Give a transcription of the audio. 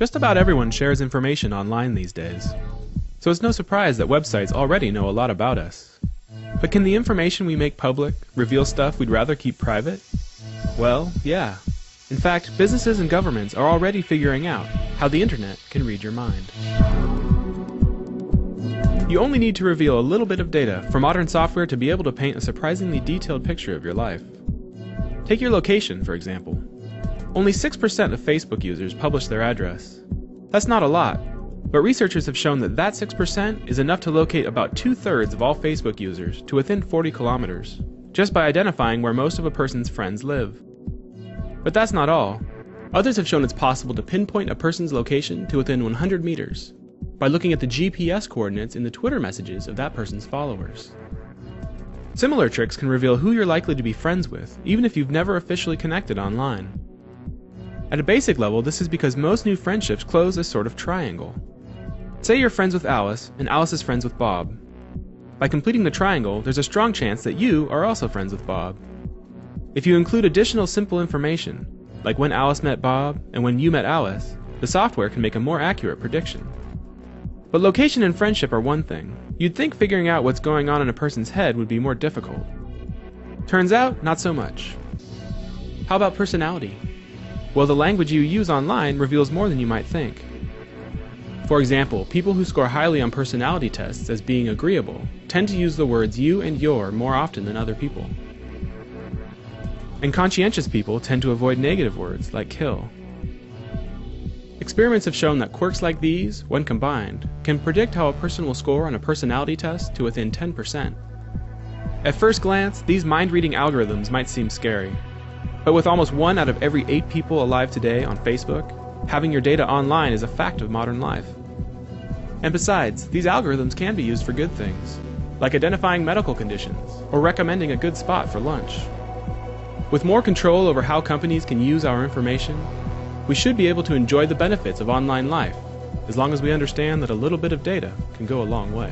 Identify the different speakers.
Speaker 1: Just about everyone shares information online these days, so it's no surprise that websites already know a lot about us. But can the information we make public reveal stuff we'd rather keep private? Well, yeah. In fact, businesses and governments are already figuring out how the internet can read your mind. You only need to reveal a little bit of data for modern software to be able to paint a surprisingly detailed picture of your life. Take your location, for example. Only 6% of Facebook users publish their address. That's not a lot, but researchers have shown that 6% is enough to locate about 2/3 of all Facebook users to within 40 kilometers, just by identifying where most of a person's friends live. But that's not all. Others have shown it's possible to pinpoint a person's location to within 100 meters by looking at the GPS coordinates in the Twitter messages of that person's followers. Similar tricks can reveal who you're likely to be friends with, even if you've never officially connected online. At a basic level, this is because most new friendships close as sort of triangle. Say you're friends with Alice, and Alice is friends with Bob. By completing the triangle, there's a strong chance that you are also friends with Bob. If you include additional simple information, like when Alice met Bob and when you met Alice, the software can make a more accurate prediction. But location and friendship are one thing. You'd think figuring out what's going on in a person's head would be more difficult. Turns out, not so much. How about personality? Well, the language you use online reveals more than you might think. For example, people who score highly on personality tests as being agreeable tend to use the words you and your more often than other people. And conscientious people tend to avoid negative words like kill. Experiments have shown that quirks like these, when combined, can predict how a person will score on a personality test to within 10%. At first glance, these mind-reading algorithms might seem scary. But with almost 1 out of every 8 people alive today on Facebook, having your data online is a fact of modern life. And besides, these algorithms can be used for good things, like identifying medical conditions or recommending a good spot for lunch. With more control over how companies can use our information, we should be able to enjoy the benefits of online life, as long as we understand that a little bit of data can go a long way.